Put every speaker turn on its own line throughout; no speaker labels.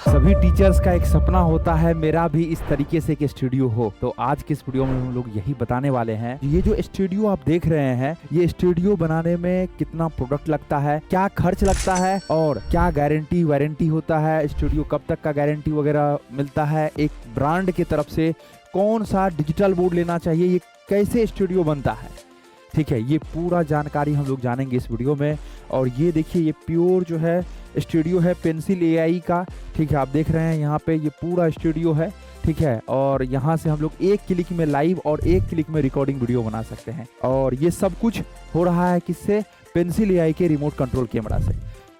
सभी टीचर्स का एक सपना होता है मेरा भी इस तरीके से एक स्टूडियो हो। तो आज के इस वीडियो में हम लोग यही बताने वाले हैं। ये जो स्टूडियो आप देख रहे हैं, ये स्टूडियो बनाने में कितना प्रोडक्ट लगता है, क्या खर्च लगता है और क्या गारंटी वारंटी होता है, स्टूडियो कब तक का गारंटी वगैरह मिलता है, एक ब्रांड की तरफ से कौन सा डिजिटल बोर्ड लेना चाहिए, ये कैसे स्टूडियो बनता है। ठीक है, ये पूरा जानकारी हम लोग जानेंगे इस वीडियो में। और ये देखिए, ये प्योर जो है स्टूडियो है पेंसिल एआई का। ठीक है, आप देख रहे हैं यहाँ पे ये पूरा स्टूडियो है। ठीक है, और यहाँ से हम लोग एक क्लिक में लाइव और एक क्लिक में रिकॉर्डिंग वीडियो बना सकते हैं। और ये सब कुछ हो रहा है किससे? पेंसिल एआई के रिमोट कंट्रोल कैमरा से।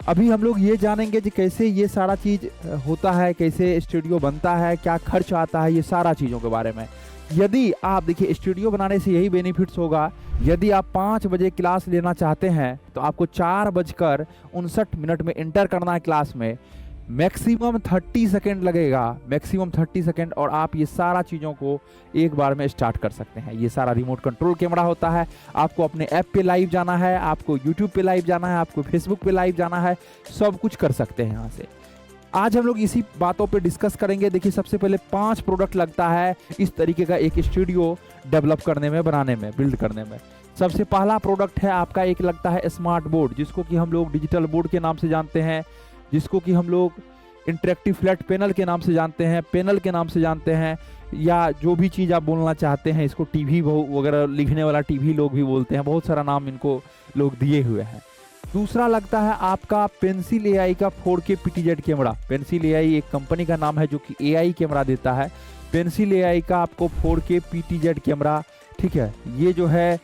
अभी हम लोग ये जानेंगे कि कैसे ये सारा चीज़ होता है, कैसे स्टूडियो बनता है, क्या खर्च आता है, ये सारा चीज़ों के बारे में। यदि आप देखिए, स्टूडियो बनाने से यही बेनिफिट्स होगा। यदि आप 5 बजे क्लास लेना चाहते हैं तो आपको 4:59 में इंटर करना है क्लास में। मैक्सिमम 30 सेकेंड लगेगा, मैक्सिमम 30 सेकेंड, और आप ये सारा चीज़ों को एक बार में स्टार्ट कर सकते हैं। ये सारा रिमोट कंट्रोल कैमरा होता है। आपको अपने ऐप पे लाइव जाना है, आपको यूट्यूब पे लाइव जाना है, आपको फेसबुक पे लाइव जाना है, सब कुछ कर सकते हैं यहाँ से। आज हम लोग इसी बातों पे डिस्कस करेंगे। देखिए, सबसे पहले 5 प्रोडक्ट लगता है इस तरीके का एक स्टूडियो डेवलप करने में, बनाने में, बिल्ड करने में। सबसे पहला प्रोडक्ट है आपका, एक लगता है स्मार्ट बोर्ड, जिसको कि हम लोग डिजिटल बोर्ड के नाम से जानते हैं, जिसको कि हम लोग इंटरेक्टिव फ्लैट पैनल के नाम से जानते हैं, पैनल के नाम से जानते हैं, या जो भी चीज़ आप बोलना चाहते हैं। इसको टीवी वगैरह लिखने वाला टीवी लोग भी बोलते हैं, बहुत सारा नाम इनको लोग दिए हुए हैं। दूसरा लगता है आपका पेंसिल एआई का 4K PTZ camera. Pencil AI एक कंपनी का नाम है जो कि एआई कैमरा देता है। पेंसिल एआई का आपको 4K PTZ कैमरा, ठीक है, ये जो है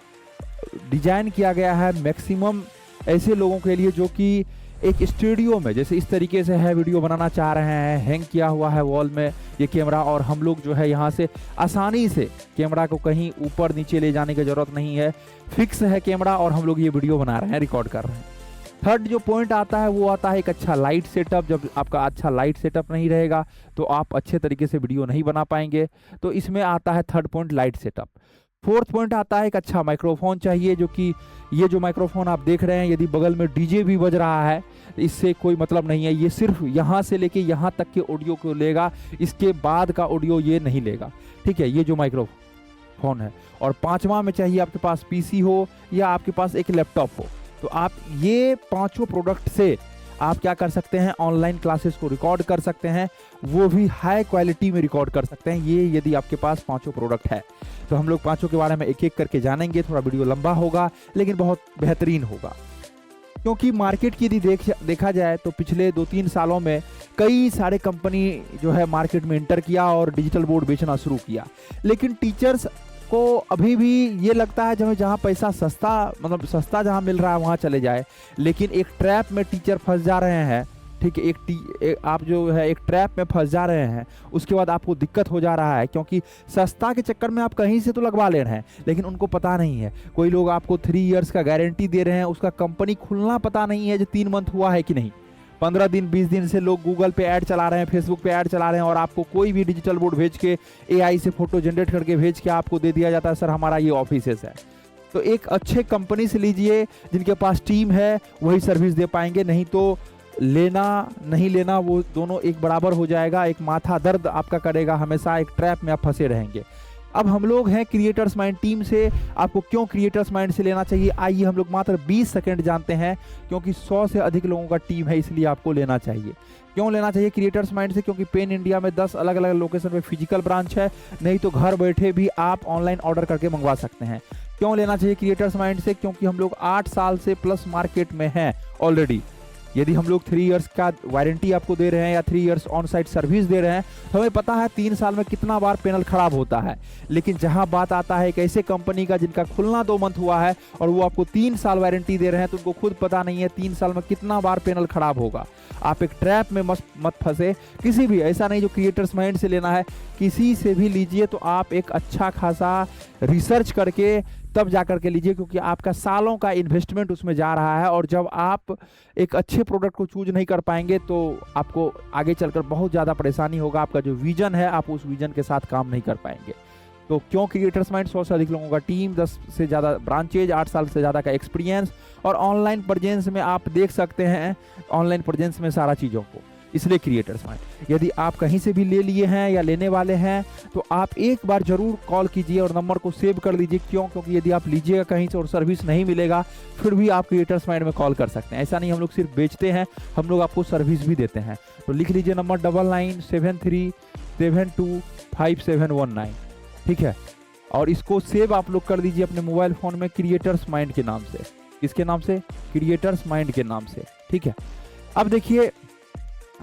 डिजाइन किया गया है मैक्सिमम ऐसे लोगों के लिए जो कि एक स्टूडियो में, जैसे इस तरीके से है, वीडियो बनाना चाह रहे हैं, हैंग किया हुआ है वॉल में ये कैमरा, और हम लोग जो है यहाँ से आसानी से कैमरा को कहीं ऊपर नीचे ले जाने की ज़रूरत नहीं है, फिक्स है कैमरा, और हम लोग ये वीडियो बना रहे हैं, रिकॉर्ड कर रहे हैं। थर्ड जो पॉइंट आता है वो आता है एक अच्छा लाइट सेटअप। जब आपका अच्छा लाइट सेटअप नहीं रहेगा तो आप अच्छे तरीके से वीडियो नहीं बना पाएंगे, तो इसमें आता है third point, light setup. Fourth point आता है एक अच्छा माइक्रोफोन चाहिए, जो कि ये जो माइक्रोफोन आप देख रहे हैं, यदि बगल में डीजे भी बज रहा है इससे कोई मतलब नहीं है। ये सिर्फ यहाँ से लेके यहाँ तक के ऑडियो को लेगा, इसके बाद का ऑडियो ये नहीं लेगा। ठीक है, ये जो माइक्रोफोन है। और पांचवा में चाहिए आपके पास पीसी हो या आपके पास एक लैपटॉप हो। तो आप ये पांचों प्रोडक्ट से आप क्या कर सकते हैं, ऑनलाइन क्लासेस को रिकॉर्ड कर सकते हैं, वो भी हाई क्वालिटी में रिकॉर्ड कर सकते हैं, ये यदि आपके पास पांचों प्रोडक्ट है। तो हम लोग पांचों के बारे में एक एक करके जानेंगे। थोड़ा वीडियो लंबा होगा लेकिन बहुत बेहतरीन होगा, क्योंकि मार्केट की यदि देखा जाए तो पिछले 2-3 सालों में कई सारे कंपनी जो है मार्केट में एंटर किया और डिजिटल बोर्ड बेचना शुरू किया। लेकिन टीचर्स को अभी भी ये लगता है जहाँ पैसा सस्ता, मतलब सस्ता जहाँ मिल रहा है वहाँ चले जाए। लेकिन एक ट्रैप में टीचर फंस जा रहे हैं। ठीक है, आप जो है एक ट्रैप में फंस जा रहे हैं, उसके बाद आपको दिक्कत हो जा रहा है, क्योंकि सस्ता के चक्कर में आप कहीं से तो लगवा ले रहे हैं, लेकिन उनको पता नहीं है। कोई लोग आपको 3 इयर्स का गारंटी दे रहे हैं, उसका कंपनी खुलना पता नहीं है जो 3 मंथ हुआ है कि नहीं। 15 दिन 20 दिन से लोग गूगल पे ऐड चला रहे हैं, फेसबुक पे ऐड चला रहे हैं, और आपको कोई भी डिजिटल बोर्ड भेज के, एआई से फोटो जनरेट करके भेज के आपको दे दिया जाता है, सर हमारा ये ऑफिसेस है। तो एक अच्छे कंपनी से लीजिए जिनके पास टीम है, वही सर्विस दे पाएंगे। नहीं तो लेना नहीं लेना वो दोनों एक बराबर हो जाएगा, एक माथा दर्द आपका करेगा, हमेशा एक ट्रैप में आप फंसे रहेंगे। अब हम लोग हैं क्रिएटर्स माइंड टीम से। आपको क्यों क्रिएटर्स माइंड से लेना चाहिए, आइए हम लोग मात्र 20 सेकंड जानते हैं। क्योंकि 100 से अधिक लोगों का टीम है, इसलिए आपको लेना चाहिए। क्यों लेना चाहिए क्रिएटर्स माइंड से? क्योंकि पेन इंडिया में 10 अलग अलग लोकेशन में फिजिकल ब्रांच है, नहीं तो घर बैठे भी आप ऑनलाइन ऑर्डर करके मंगवा सकते हैं। क्यों लेना चाहिए क्रिएटर्स माइंड से? क्योंकि हम लोग 8 साल से प्लस मार्केट में हैं ऑलरेडी। यदि हम लोग 3 इयर्स का वारंटी आपको दे रहे हैं या 3 इयर्स ऑन साइट सर्विस दे रहे हैं, तो हमें पता है 3 साल में कितना बार पैनल खराब होता है। लेकिन जहां बात आता है एक ऐसे कंपनी का जिनका खुलना 2 मंथ हुआ है और वो आपको 3 साल वारंटी दे रहे हैं, तो उनको खुद पता नहीं है 3 साल में कितना बार पैनल खराब होगा। आप एक ट्रैप में मत फंसे किसी भी, ऐसा नहीं जो क्रिएटर्स माइंड से लेना है, किसी से भी लीजिए तो आप एक अच्छा खासा रिसर्च करके तब जाकर के लीजिए, क्योंकि आपका सालों का इन्वेस्टमेंट उसमें जा रहा है। और जब आप एक अच्छे प्रोडक्ट को चूज नहीं कर पाएंगे तो आपको आगे चलकर बहुत ज़्यादा परेशानी होगा। आपका जो विजन है, आप उस विजन के साथ काम नहीं कर पाएंगे। तो क्यों क्रिएटर्स माइंड? 100 से अधिक लोगों का टीम, 10 से ज़्यादा ब्रांचेज, 8 साल से ज़्यादा का एक्सपीरियंस, और ऑनलाइन प्रेजेंस में आप देख सकते हैं, ऑनलाइन प्रेजेंस में सारा चीज़ों को। इसलिए क्रिएटर्स माइंड। यदि आप कहीं से भी ले लिए हैं या लेने वाले हैं तो आप एक बार जरूर कॉल कीजिए और नंबर को सेव कर लीजिए। क्यों? क्योंकि यदि आप लीजिएगा कहीं से और सर्विस नहीं मिलेगा फिर भी आप क्रिएटर्स माइंड में कॉल कर सकते हैं। ऐसा नहीं हम लोग सिर्फ बेचते हैं, हम लोग आपको सर्विस भी देते हैं। तो लिख लीजिए नंबर 9973725719, ठीक है। और इसको सेव आप लोग कर दीजिए अपने मोबाइल फ़ोन में क्रिएटर्स माइंड के नाम से। किसके नाम से? क्रिएटर्स माइंड के नाम से, ठीक है। अब देखिए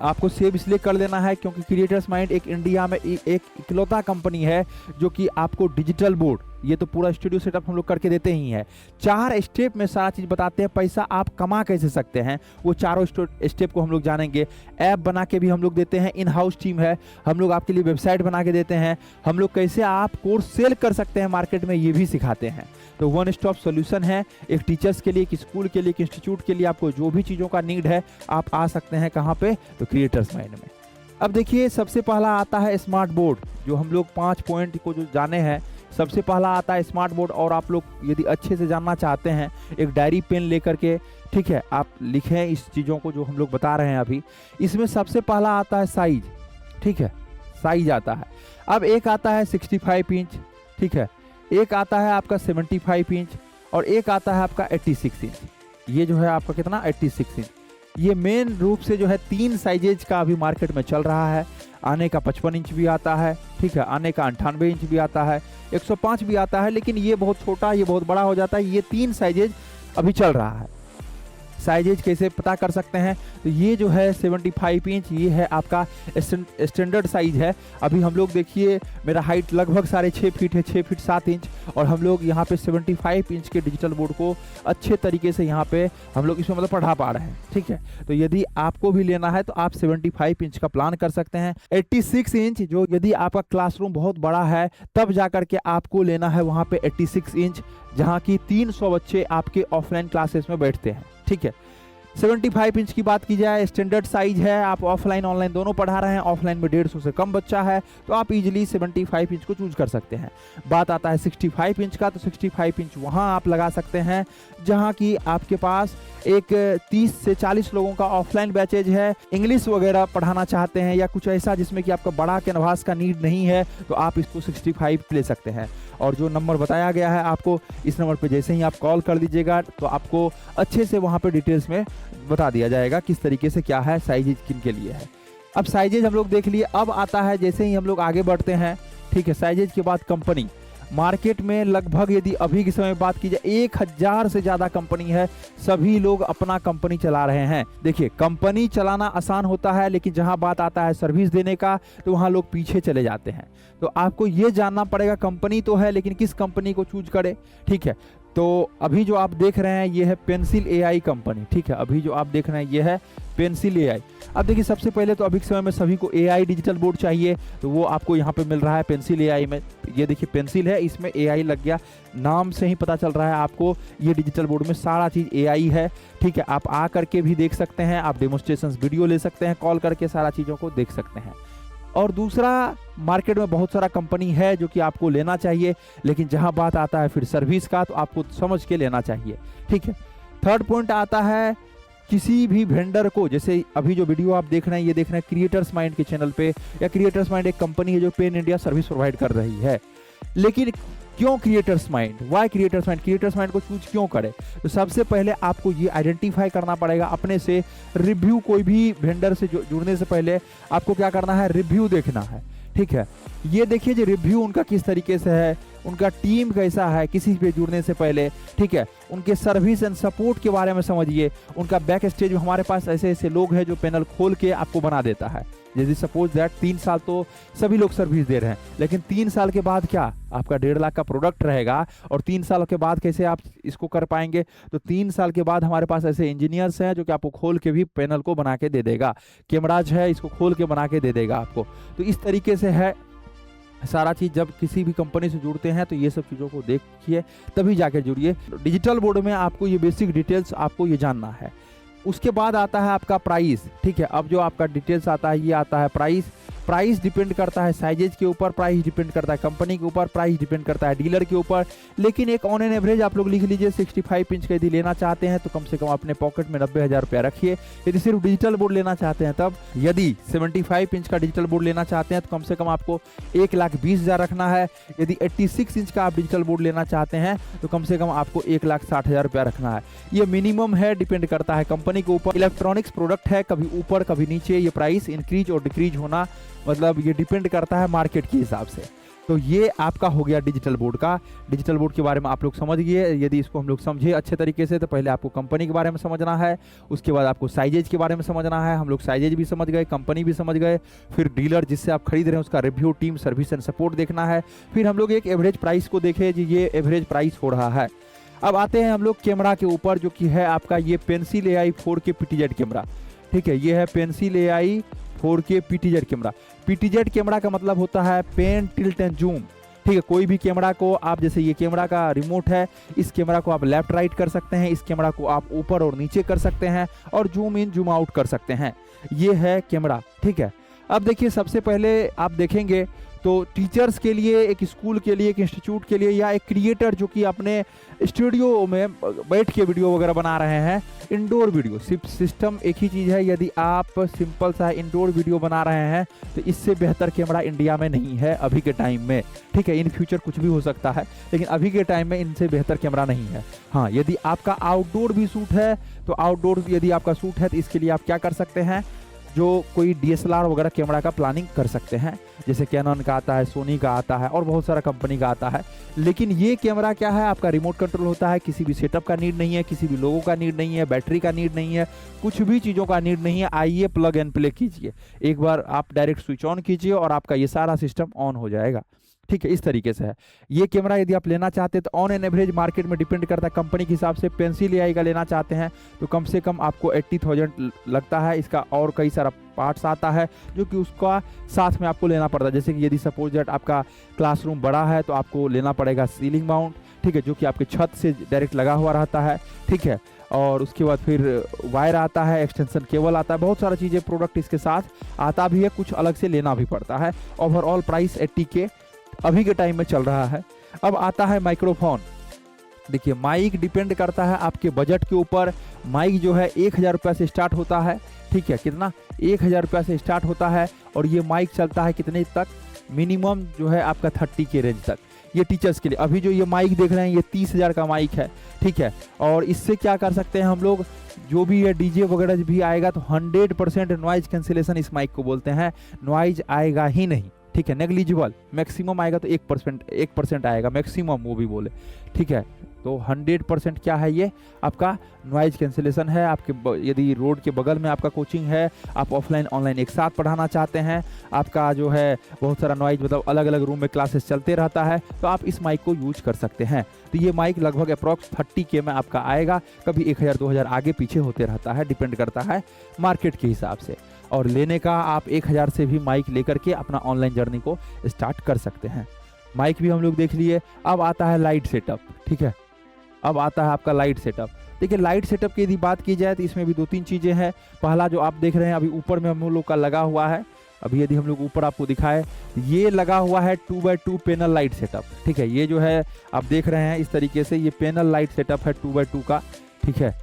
आपको सेव इसलिए कर लेना है क्योंकि क्रिएटर्स माइंड एक इंडिया में एक इकलौता कंपनी है जो कि आपको डिजिटल बोर्ड, ये तो पूरा स्टूडियो सेटअप हम लोग करके देते ही हैं, 4 स्टेप में सारा चीज़ बताते हैं। पैसा आप कमा कैसे सकते हैं वो चारों स्टेप को हम लोग जानेंगे। ऐप बना के भी हम लोग देते हैं, इन हाउस टीम है, हम लोग आपके लिए वेबसाइट बना के देते हैं, हम लोग कैसे आप कोर्स सेल कर सकते हैं मार्केट में ये भी सिखाते हैं। तो वन स्टॉप सोल्यूशन है एक टीचर्स के लिए, एक स्कूल के लिए, एक इंस्टीट्यूट के लिए। आपको जो भी चीज़ों का नीड है आप आ सकते हैं कहाँ पे? तो क्रिएटर्स माइंड में। अब देखिए सबसे पहला आता है स्मार्ट बोर्ड, जो हम लोग 5 पॉइंट को जो जाने हैं। सबसे पहला आता है स्मार्ट बोर्ड, और आप लोग यदि अच्छे से जानना चाहते हैं एक डायरी पेन लेकर के, ठीक है, आप लिखें इस चीज़ों को जो हम लोग बता रहे हैं अभी। इसमें सबसे पहला आता है साइज, ठीक है, साइज आता है। अब एक आता है 65 इंच, ठीक है, एक आता है आपका 75 इंच और एक आता है आपका 86 इंच। ये जो है आपका कितना? 86 इंच। ये मेन रूप से जो है 3 साइजेज का अभी मार्केट में चल रहा है। आने का 55 इंच भी आता है, ठीक है, आने का 98 इंच भी आता है, 105 भी आता है, लेकिन ये बहुत छोटा, ये बहुत बड़ा हो जाता है। ये 3 साइजेज अभी चल रहा है। साइजेज कैसे पता कर सकते हैं? तो ये जो है 75 इंच, ये है आपका स्टैंडर्ड साइज है। अभी हम लोग देखिए मेरा हाइट लगभग 6.5 फीट है, 6 फीट 7 इंच, और हम लोग यहाँ पे 75 इंच के डिजिटल बोर्ड को अच्छे तरीके से यहाँ पे हम लोग इसमें मतलब पढ़ा पा रहे हैं, ठीक है। तो यदि आपको भी लेना है तो आप 75 इंच का प्लान कर सकते हैं। 86 इंच जो यदि आपका क्लासरूम बहुत बड़ा है तब जा करके आपको लेना है वहाँ पे 86 इंच, जहाँ की 300 बच्चे आपके ऑफलाइन क्लासेस में बैठते हैं, ठीक है। 75 इंच की बात की जाए, स्टैंडर्ड साइज है, आप ऑफलाइन ऑनलाइन दोनों पढ़ा रहे हैं, ऑफलाइन में 150 से कम बच्चा है तो आप इजीली 75 इंच को चूज कर सकते हैं। बात आता है 65 इंच का, तो 65 इंच वहां आप लगा सकते हैं जहां की आपके पास एक 30 से 40 लोगों का ऑफलाइन बैचेज है, इंग्लिश वगैरह पढ़ाना चाहते हैं या कुछ ऐसा जिसमें कि आपका बड़ा कैनवास का नीड नहीं है, तो आप इसको 65 ले सकते हैं। और जो नंबर बताया गया है आपको, इस नंबर पे जैसे ही आप कॉल कर दीजिएगा तो आपको अच्छे से वहाँ पे डिटेल्स में बता दिया जाएगा किस तरीके से क्या है, साइजेज किन के लिए है। अब साइजेज हम लोग देख लिए। अब आता है जैसे ही हम लोग आगे बढ़ते हैं, ठीक है, साइजेज के बाद कंपनी। मार्केट में लगभग यदि अभी के समय में बात की जाए 1000 से ज़्यादा कंपनी है, सभी लोग अपना कंपनी चला रहे हैं। देखिए कंपनी चलाना आसान होता है, लेकिन जहां बात आता है सर्विस देने का तो वहां लोग पीछे चले जाते हैं। तो आपको ये जानना पड़ेगा कंपनी तो है, लेकिन किस कंपनी को चूज करें, ठीक है। तो अभी जो आप देख रहे हैं ये है पेंसिल AI कंपनी, ठीक है। अभी जो आप देख रहे हैं ये है पेंसिल AI। अब देखिए सबसे पहले तो अभी के समय में सभी को AI डिजिटल बोर्ड चाहिए, तो वो आपको यहाँ पे मिल रहा है पेंसिल AI में। ये देखिए पेंसिल है, इसमें AI लग गया, नाम से ही पता चल रहा है आपको ये डिजिटल बोर्ड में सारा चीज़ AI है, ठीक है। आप आ करके भी देख सकते हैं, आप डेमोस्ट्रेशन वीडियो ले सकते हैं, कॉल करके सारा चीज़ों को देख सकते हैं। और दूसरा, मार्केट में बहुत सारा कंपनी है जो कि आपको लेना चाहिए, लेकिन जहां बात आता है फिर सर्विस का तो आपको समझ के लेना चाहिए, ठीक है। थर्ड पॉइंट आता है किसी भी वेंडर को, जैसे अभी जो वीडियो आप देख रहे हैं ये देख रहे हैं क्रिएटर्स माइंड के चैनल पे, या क्रिएटर्स माइंड एक कंपनी है जो पेन इंडिया सर्विस प्रोवाइड कर रही है। लेकिन क्यों creators mind, why creators mind, creators mind को चूज क्यों करें? तो सबसे पहले आपको ये आइडेंटिफाई करना पड़ेगा अपने से। रिव्यू, कोई भी वेंडर से जुड़ने से पहले आपको क्या करना है, रिव्यू देखना है, ठीक है। ये देखिए जो रिव्यू उनका किस तरीके से है, उनका टीम कैसा है किसी पे जुड़ने से पहले, ठीक है। उनके सर्विस एंड सपोर्ट के बारे में समझिए। उनका बैक स्टेज में हमारे पास ऐसे ऐसे लोग हैं जो पैनल खोल के आपको बना देता है। यदि सपोज दैट 3 साल तो सभी लोग सर्विस दे रहे हैं, लेकिन 3 साल के बाद क्या आपका 1.5 लाख का प्रोडक्ट रहेगा, और 3 साल के बाद कैसे आप इसको कर पाएंगे? तो 3 साल के बाद हमारे पास ऐसे इंजीनियर्स हैं जो कि आपको खोल के भी पैनल को बना के दे देगा, कैमराज है इसको खोल के बना के दे देगा आपको। तो इस तरीके से है सारा चीज़। जब किसी भी कंपनी से जुड़ते हैं तो ये सब चीज़ों को देखिए तभी जाकर जुड़िए। डिजिटल बोर्ड में आपको ये बेसिक डिटेल्स आपको ये जानना है। उसके बाद आता है आपका प्राइस, ठीक है। अब जो आपका डिटेल्स आता है ये आता है प्राइस। प्राइस डिपेंड करता है साइजेज के ऊपर, प्राइस डिपेंड करता है कंपनी के ऊपर, प्राइस डिपेंड करता है डीलर के ऊपर। लेकिन एक ऑन एन एवरेज आप लोग लिख लीजिए 65 इंच का यदि लेना चाहते हैं तो कम से कम अपने पॉकेट में 90,000 रुपया रखिए। यदि सिर्फ डिजिटल बोर्ड लेना चाहते हैं तब, यदि 75 इंच का डिजिटल बोर्ड लेना चाहते हैं तो कम से कम आपको 1,20,000 रखना है। यदि 86 इंच का आप डिजिटल बोर्ड लेना चाहते हैं तो कम से कम आपको 1,60,000 रुपया रखना है। ये मिनिमम है, डिपेंड करता है कंपनी के ऊपर। इलेक्ट्रॉनिक्स प्रोडक्ट है, कभी ऊपर कभी नीचे ये प्राइस इंक्रीज और डिक्रीज होना, मतलब ये डिपेंड करता है मार्केट के हिसाब से। तो ये आपका हो गया डिजिटल बोर्ड का। डिजिटल बोर्ड के बारे में आप लोग समझ गए। यदि इसको हम लोग समझे अच्छे तरीके से तो पहले आपको कंपनी के बारे में समझना है, उसके बाद आपको साइजेज के बारे में समझना है। हम लोग साइजेज भी समझ गए, कंपनी भी समझ गए, फिर डीलर जिससे आप खरीद रहे हैं उसका review, team, service and support देखना है। फिर हम लोग एक एवरेज प्राइस को देखे जी, ये एवरेज प्राइस हो रहा है। अब आते हैं हम लोग कैमरा के ऊपर, जो कि है आपका ये pencil AI 4K PTZ camera. ठीक है, ये है pencil AI 4K PTZ camera. PTZ camera का मतलब होता है पेन टिल्ट एंड जूम। ठीक है, कोई भी कैमरा को आप, जैसे ये कैमरा का रिमोट है, इस कैमरा को आप लेफ्ट राइट कर सकते हैं, इस कैमरा को आप ऊपर और नीचे कर सकते हैं और जूम इन जूम आउट कर सकते हैं। ये है कैमरा। ठीक है, अब देखिए सबसे पहले आप देखेंगे तो टीचर्स के लिए, एक स्कूल के लिए, एक इंस्टीट्यूट के लिए, या एक क्रिएटर जो कि अपने स्टूडियो में बैठ के वीडियो वगैरह बना रहे हैं, इंडोर वीडियो, सिर्फ सिस्टम एक ही चीज़ है। यदि आप सिंपल सा इंडोर वीडियो बना रहे हैं तो इससे बेहतर कैमरा इंडिया में नहीं है अभी के टाइम में। ठीक है, इन फ्यूचर कुछ भी हो सकता है, लेकिन अभी के टाइम में इनसे बेहतर कैमरा नहीं है। हाँ, यदि आपका आउटडोर भी शूट है तो आउटडोर यदि आपका शूट है तो इसके लिए आप क्या कर सकते हैं, जो कोई DSLR वगैरह कैमरा का प्लानिंग कर सकते हैं, जैसे कैनन का आता है, सोनी का आता है और बहुत सारा कंपनी का आता है। लेकिन ये कैमरा क्या है, आपका रिमोट कंट्रोल होता है, किसी भी सेटअप का नीड नहीं है, किसी भी लोगो का नीड नहीं है, बैटरी का नीड नहीं है, कुछ भी चीज़ों का नीड नहीं है। आइए प्लग एंड प्ले कीजिए, एक बार आप डायरेक्ट स्विच ऑन कीजिए और आपका ये सारा सिस्टम ऑन हो जाएगा। ठीक है, इस तरीके से है ये कैमरा। यदि आप लेना चाहते हैं तो ऑन एन एवरेज मार्केट में डिपेंड करता है कंपनी के हिसाब से। पेंसिल AI का लेना चाहते हैं तो कम से कम आपको 80,000 लगता है। इसका और कई सारा पार्ट्स आता है जो कि उसका साथ में आपको लेना पड़ता है। जैसे कि यदि सपोज दैट आपका क्लासरूम बड़ा है तो आपको लेना पड़ेगा सीलिंग माउंट। ठीक है, जो कि आपके छत से डायरेक्ट लगा हुआ रहता है। ठीक है, और उसके बाद फिर वायर आता है, एक्सटेंशन केबल आता है, बहुत सारा चीज़ें प्रोडक्ट इसके साथ आता भी है, कुछ अलग से लेना भी पड़ता है। ओवरऑल प्राइस 80K अभी के टाइम में चल रहा है। अब आता है माइक्रोफोन। देखिए, माइक डिपेंड करता है आपके बजट के ऊपर। माइक जो है 1,000 रुपये से स्टार्ट होता है। ठीक है, कितना, 1,000 रुपये से स्टार्ट होता है और ये माइक चलता है कितने तक, मिनिमम जो है आपका 30K रेंज तक। ये टीचर्स के लिए। अभी जो ये माइक देख रहे हैं ये 30,000 का माइक है। ठीक है, और इससे क्या कर सकते हैं हम लोग, जो भी ये DJ वगैरह भी आएगा तो 100% नॉइज कैंसिलेशन इस माइक को बोलते हैं। नॉइज आएगा ही नहीं। ठीक है, नेग्लिजिबल, मैक्सिमम आएगा तो 1% आएगा मैक्सिमम, वो भी बोले। ठीक है, तो 100% क्या है, ये आपका नॉइज कैंसिलेशन है। आपके यदि रोड के बगल में आपका कोचिंग है, आप ऑफलाइन ऑनलाइन एक साथ पढ़ाना चाहते हैं, आपका जो है बहुत सारा नॉइज, मतलब अलग अलग रूम में क्लासेस चलते रहता है, तो आप इस माइक को यूज कर सकते हैं। तो ये माइक लगभग अप्रॉक्स 30K में आपका आएगा। कभी 1,000-2,000 आगे पीछे होते रहता है, डिपेंड करता है मार्केट के हिसाब से। और लेने का आप 1,000 से भी माइक लेकर के अपना ऑनलाइन जर्नी को स्टार्ट कर सकते हैं। माइक भी हम लोग देख लिए। अब आता है लाइट सेटअप। ठीक है, अब आता है आपका लाइट सेटअप। देखिए, लाइट सेटअप की यदि बात की जाए तो इसमें भी 2-3 चीज़ें हैं। पहला जो आप देख रहे हैं अभी ऊपर में हम लोग का लगा हुआ है, अभी यदि हम लोग ऊपर आपको दिखाए, ये लगा हुआ है 2x2 पैनल लाइट सेटअप। ठीक है, ये जो है आप देख रहे हैं इस तरीके से, ये पैनल लाइट सेटअप है 2x2 का। ठीक है,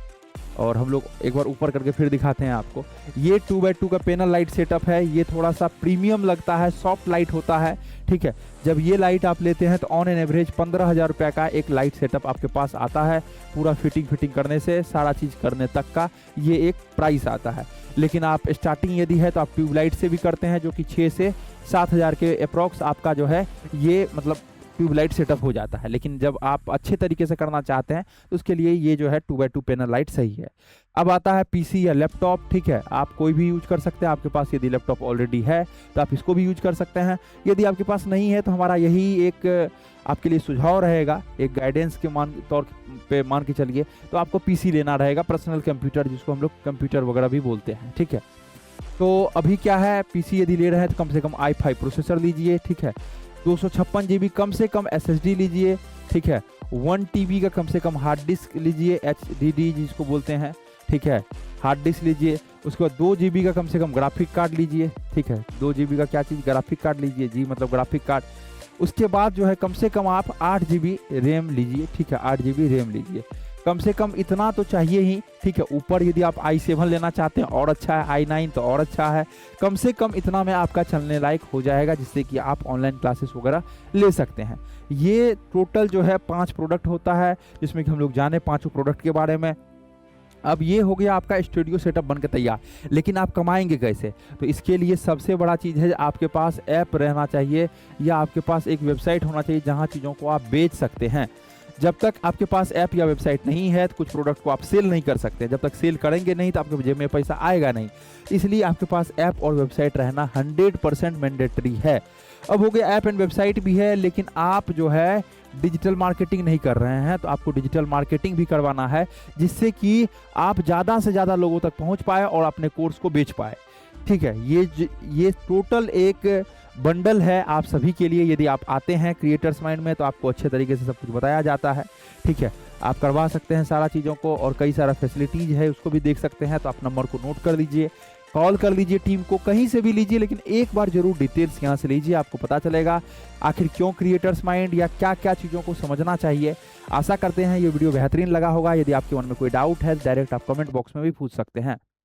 और हम लोग एक बार ऊपर करके फिर दिखाते हैं आपको। ये 2x2 का पैनल लाइट सेटअप है। ये थोड़ा सा प्रीमियम लगता है, सॉफ्ट लाइट होता है। ठीक है, जब ये लाइट आप लेते हैं तो ऑन एन एवरेज 15,000 रुपये का एक लाइट सेटअप आपके पास आता है। पूरा फिटिंग करने से, सारा चीज़ करने तक का ये एक प्राइस आता है। लेकिन आप स्टार्टिंग यदि है तो आप ट्यूबलाइट से भी करते हैं, जो कि 6 से 7,000 के अप्रॉक्स आपका जो है ये मतलब ट्यूबलाइट सेटअप हो जाता है। लेकिन जब आप अच्छे तरीके से करना चाहते हैं तो उसके लिए ये जो है 2x2 पैनल लाइट सही है। अब आता है PC या लैपटॉप। ठीक है, आप कोई भी यूज कर सकते हैं। आपके पास यदि लैपटॉप ऑलरेडी है तो आप इसको भी यूज कर सकते हैं। यदि आपके पास नहीं है तो हमारा यही एक आपके लिए सुझाव रहेगा, एक गाइडेंस के तौर पे मान के चलिए, तो आपको PC लेना रहेगा, पर्सनल कंप्यूटर, जिसको हम लोग कंप्यूटर वगैरह भी बोलते हैं। ठीक है, तो अभी क्या है, PC यदि ले रहे हैं तो कम से कम i5 प्रोसेसर लीजिए। ठीक है, 256 GB कम से कम SSD लीजिए। ठीक है, 1 TB का कम से कम हार्ड डिस्क लीजिए, HDD जिसको बोलते हैं। ठीक है, हार्ड डिस्क लीजिए। उसके बाद 2 GB का कम से कम ग्राफिक कार्ड लीजिए, ठीक है, 2 GB का क्या चीज़, ग्राफिक कार्ड लीजिए जी, मतलब ग्राफिक कार्ड। उसके बाद जो है कम से कम आप 8 GB रैम लीजिए, ठीक है, 8 GB रैम लीजिए, कम से कम इतना तो चाहिए ही, ठीक है। ऊपर यदि आप i7 लेना चाहते हैं और अच्छा है, i9 तो और अच्छा है, कम से कम इतना में आपका चलने लायक हो जाएगा, जिससे कि आप ऑनलाइन क्लासेस वगैरह ले सकते हैं। ये टोटल जो है 5 प्रोडक्ट होता है, जिसमें कि हम लोग जाने 5 प्रोडक्ट के बारे में। अब ये हो गया आपका स्टूडियो सेटअप बन के तैयार, लेकिन आप कमाएंगे कैसे? तो इसके लिए सबसे बड़ा चीज़ है आपके पास ऐप रहना चाहिए, या आपके पास एक वेबसाइट होना चाहिए जहां चीज़ों को आप बेच सकते हैं। जब तक आपके पास ऐप या वेबसाइट नहीं है तो कुछ प्रोडक्ट को आप सेल नहीं कर सकते। जब तक सेल करेंगे नहीं तो आपके जेब में पैसा आएगा नहीं। इसलिए आपके पास ऐप और वेबसाइट रहना 100% मैंडेटरी है। अब हो गया ऐप एंड वेबसाइट भी है, लेकिन आप जो है डिजिटल मार्केटिंग नहीं कर रहे हैं, तो आपको डिजिटल मार्केटिंग भी करवाना है, जिससे कि आप ज़्यादा से ज़्यादा लोगों तक पहुंच पाए और अपने कोर्स को बेच पाए। ठीक है, ये टोटल एक बंडल है आप सभी के लिए। यदि आप आते हैं क्रिएटर्स माइंड में तो आपको अच्छे तरीके से सब कुछ बताया जाता है, ठीक है। आप करवा सकते हैं सारा चीज़ों को, और कई सारा फैसिलिटीज़ है उसको भी देख सकते हैं। तो आप नंबर को नोट कर लीजिए, कॉल कर लीजिए, टीम को कहीं से भी लीजिए, लेकिन एक बार जरूर डिटेल्स यहाँ से लीजिए, आपको पता चलेगा आखिर क्यों क्रिएटर्स माइंड, या क्या क्या चीज़ों को समझना चाहिए। आशा करते हैं ये वीडियो बेहतरीन लगा होगा। यदि आपके मन में कोई डाउट है डायरेक्ट आप कमेंट बॉक्स में भी पूछ सकते हैं।